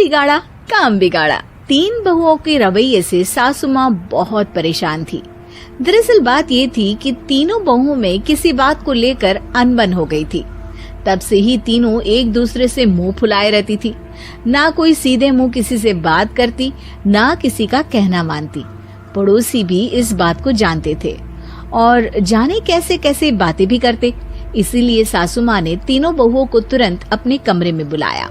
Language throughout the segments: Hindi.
तिगाड़ा काम बिगाड़ा। 3 बहुओं के रवैये से सासू माँ बहुत परेशान थी। दरअसल बात ये थी कि तीनों बहुओं में किसी बात को लेकर अनबन हो गई थी। तब से ही तीनों एक दूसरे से मुंह फुलाए रहती थी। ना कोई सीधे मुंह किसी से बात करती, ना किसी का कहना मानती। पड़ोसी भी इस बात को जानते थे और जाने कैसे कैसे बातें भी करते। इसीलिए सासू माँ ने तीनों बहुओं को तुरंत अपने कमरे में बुलाया।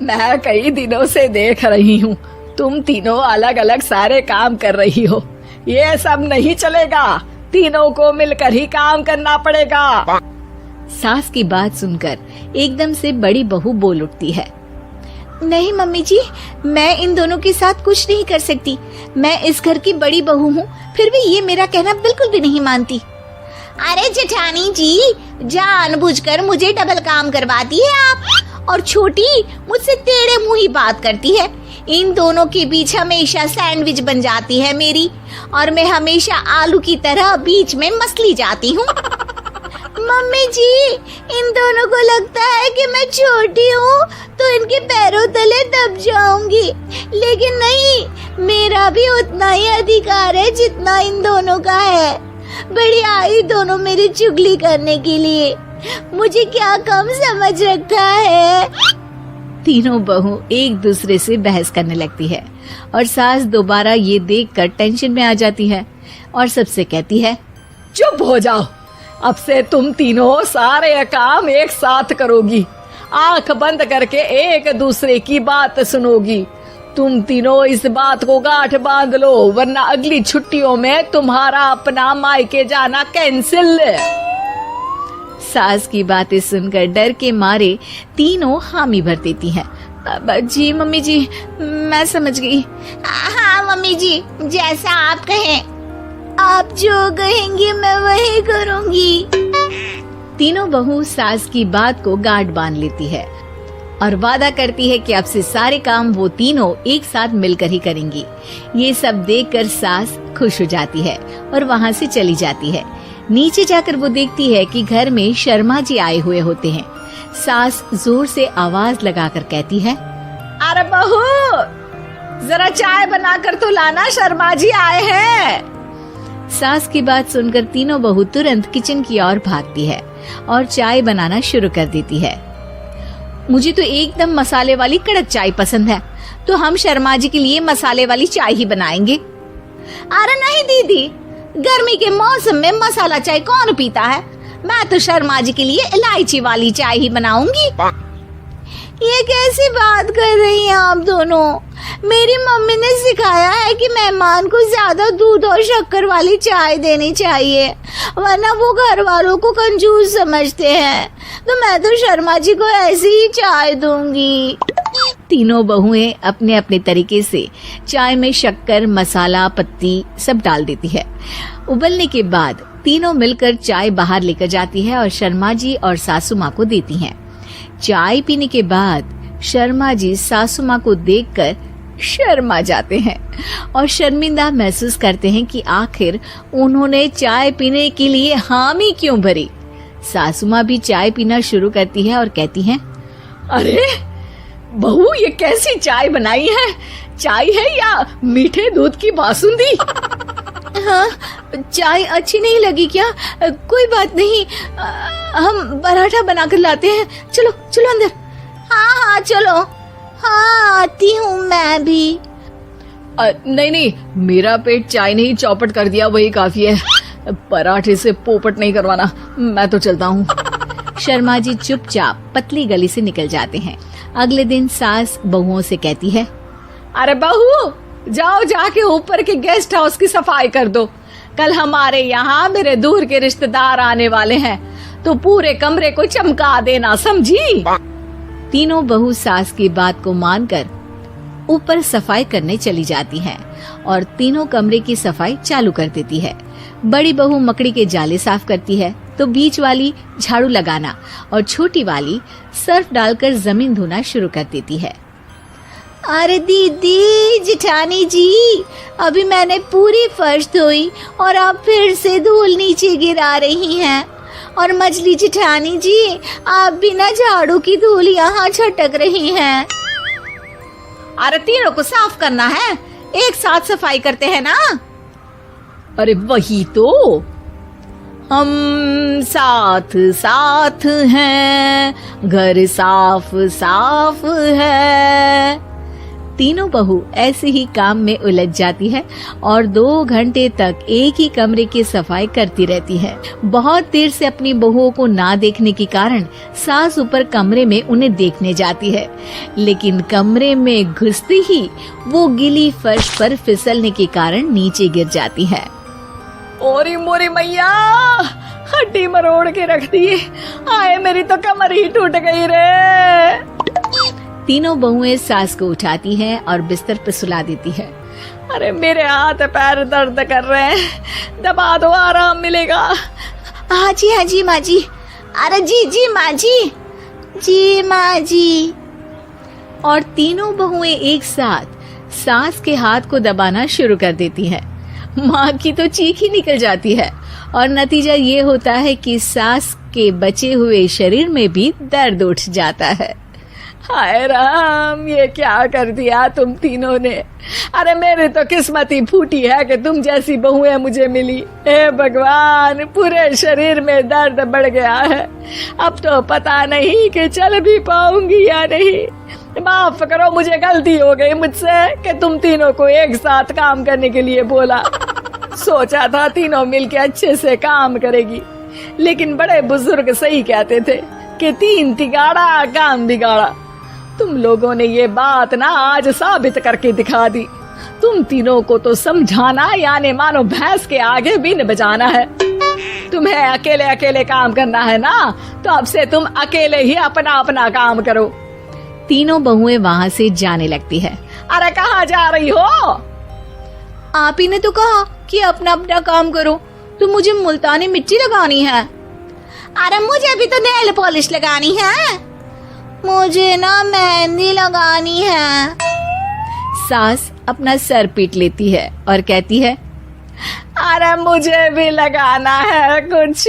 मैं कई दिनों से देख रही हूँ, तुम तीनों अलग अलग सारे काम कर रही हो। ये सब नहीं चलेगा, तीनों को मिलकर ही काम करना पड़ेगा। सास की बात सुनकर एकदम से बड़ी बहू बोल उठती है। नहीं मम्मी जी, मैं इन दोनों के साथ कुछ नहीं कर सकती। मैं इस घर की बड़ी बहू हूँ, फिर भी ये मेरा कहना बिल्कुल भी नहीं मानती। अरे जेठानी जी, जानबूझकर मुझे डबल काम करवाती है आप। और छोटी मुझसे टेढ़े मुंह ही बात करती है। इन दोनों के बीच हमेशा सैंडविच बन जाती है मेरी, और मैं हमेशा आलू की तरह बीच में मसली जाती हूँ। मम्मी जी, इन दोनों को लगता है कि मैं छोटी हूँ तो इनके पैरों तले दब जाऊंगी, लेकिन नहीं, मेरा भी उतना ही अधिकार है जितना इन दोनों का है। बड़ी आई दोनों मेरी चुगली करने के लिए, मुझे क्या कम समझ रखा है। तीनों बहू एक दूसरे से बहस करने लगती है और सास दोबारा ये देखकर टेंशन में आ जाती है और सबसे कहती है, चुप हो जाओ, अब से तुम तीनों सारे काम एक साथ करोगी। आंख बंद करके एक दूसरे की बात सुनोगी। तुम तीनों इस बात को गांठ बांध लो, वरना अगली छुट्टियों में तुम्हारा अपना मायके जाना कैंसिल। सास की बातें सुनकर डर के मारे तीनों हामी भर देती हैं। जी मम्मी जी, मैं समझ गई। हाँ मम्मी जी, जैसा आप कहें। आप जो कहेंगी मैं वही करूंगी। तीनों बहू सास की बात को गांठ बांध लेती है और वादा करती है कि अब से सारे काम वो तीनों एक साथ मिलकर ही करेंगी। ये सब देखकर सास खुश हो जाती है और वहाँ से चली जाती है। नीचे जाकर वो देखती है कि घर में शर्मा जी आए हुए होते हैं। सास जोर से आवाज लगाकर कहती है, अरे बहू, जरा चाय बनाकर तो लाना, शर्मा जी आए हैं। सास की बात सुनकर तीनों बहू तुरंत किचन की ओर भागती है और चाय बनाना शुरू कर देती है। मुझे तो एकदम मसाले वाली कड़क चाय पसंद है, तो हम शर्मा जी के लिए मसाले वाली चाय ही बनाएंगे। अरे नहीं दीदी, गर्मी के मौसम में मसाला चाय कौन पीता है? मैं तो शर्मा जी के लिए इलायची वाली चाय ही बनाऊंगी। ये कैसी बात कर रही हैं आप दोनों? मेरी मम्मी ने सिखाया है कि मेहमान को ज्यादा दूध और शक्कर वाली चाय देनी चाहिए, वरना वो घर वालों को कंजूस समझते हैं। तो मैं तो शर्मा जी को ऐसी ही चाय दूंगी। तीनों बहुएं अपने अपने तरीके से चाय में शक्कर, मसाला, पत्ती सब डाल देती है। उबलने के बाद तीनों मिलकर चाय बाहर लेकर जाती है और शर्मा जी और सासू माँ को देती हैं। चाय पीने के बाद शर्मा जी सासू माँ को देखकर शर्मा जाते हैं और शर्मिंदा महसूस करते हैं कि आखिर उन्होंने चाय पीने के लिए हामी क्यों भरी। सासू माँ भी चाय पीना शुरू करती है और कहती हैं, अरे बहू, ये कैसी चाय बनाई है? चाय है या मीठे दूध की बासुंदी? हाँ, चाय अच्छी नहीं लगी क्या? कोई बात नहीं, हम पराठा बनाकर लाते हैं। चलो चलो अंदर। हाँ हाँ चलो। हाँ आती हूँ मैं भी। नहीं नहीं, मेरा पेट चाय ने ही चौपट कर दिया, वही काफी है। पराठे से पोपट नहीं करवाना, मैं तो चलता हूँ। शर्मा जी चुपचाप पतली गली से निकल जाते हैं। अगले दिन सास बहुओं से कहती है, अरे बहू, जाओ जाके ऊपर के गेस्ट हाउस की सफाई कर दो। कल हमारे यहाँ मेरे दूर के रिश्तेदार आने वाले हैं, तो पूरे कमरे को चमका देना, समझी? तीनों बहू सास की बात को मानकर ऊपर सफाई करने चली जाती हैं और तीनों कमरे की सफाई चालू कर देती है। बड़ी बहू मकड़ी के जाले साफ करती है, तो बीच वाली झाड़ू लगाना और छोटी वाली सर्फ डालकर जमीन धोना शुरू कर देती है। अरे दीदी, जेठानी जी, अभी मैंने पूरी फर्श धोई और आप फिर से धूल नीचे गिरा रही हैं। और मछली जेठानी जी, आप बिना झाड़ू की धूल यहाँ छटक रही हैं। अरे तीनों को साफ करना है, एक साथ सफाई करते हैं ना। अरे वही तो, हम साथ साथ हैं, घर साफ साफ है। तीनों बहू ऐसे ही काम में उलझ जाती है और 2 घंटे तक एक ही कमरे की सफाई करती रहती है। बहुत देर से अपनी बहुओं को ना देखने के कारण सास ऊपर कमरे में उन्हें देखने जाती है, लेकिन कमरे में घुसते ही वो गीली फर्श पर फिसलने के कारण नीचे गिर जाती है। ओरी मोरी मैया, हड्डी मरोड़ के रख दी। आए मेरी तो कमर ही टूट गई रे। तीनों बहुएं सास को उठाती हैं और बिस्तर पर सुला देती है। अरे मेरे हाथ पैर दर्द कर रहे हैं, दबा दो, आराम मिलेगा। हाँ जी माँ जी। अरे जी माँ जी, जी माँ जी। और तीनों बहुएं एक साथ सास के हाथ को दबाना शुरू कर देती हैं। माँ की तो चीख ही निकल जाती है और नतीजा ये होता है कि सास के बचे हुए शरीर में भी दर्द उठ जाता है। हाय राम, ये क्या कर दिया तुम तीनों ने। अरे मेरी तो किस्मत ही फूटी है कि तुम जैसी बहुएं मुझे मिली। हे भगवान, पूरे शरीर में दर्द बढ़ गया है। अब तो पता नहीं कि चल भी पाऊंगी या नहीं। माफ करो, मुझे गलती हो गई मुझसे कि तुम तीनों को एक साथ काम करने के लिए बोला। सोचा था तीनों मिलके अच्छे से काम करेगी, लेकिन बड़े बुजुर्ग सही कहते थे कि 3 तिगाड़ा काम बिगाड़ा। तुम लोगों ने ये बात ना आज साबित करके दिखा दी। तुम तीनों को तो समझाना यानी मानो भैंस के आगे बीन बजाना है। तुम्हें अकेले अकेले काम करना है ना, तो अब से तुम अकेले ही अपना अपना काम करो। तीनों बहुएं वहाँ से जाने लगती है। अरे कहाँ जा रही हो? आप ही ने तो कहा कि अपना अपना काम करो, तो मुझे मुल्तानी मिट्टी लगानी है। अरे मुझे भी तो नेल पॉलिश लगानी है, मुझे ना मेहंदी लगानी है। सास अपना सर पीट लेती है और कहती है, अरे मुझे भी लगाना है कुछ।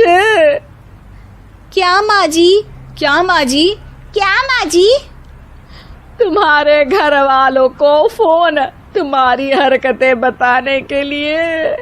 क्या माँ जी? क्या माँ जी? क्या माँ जी? तुम्हारे घर वालों को फोन तुम्हारी हरकतें बताने के लिए।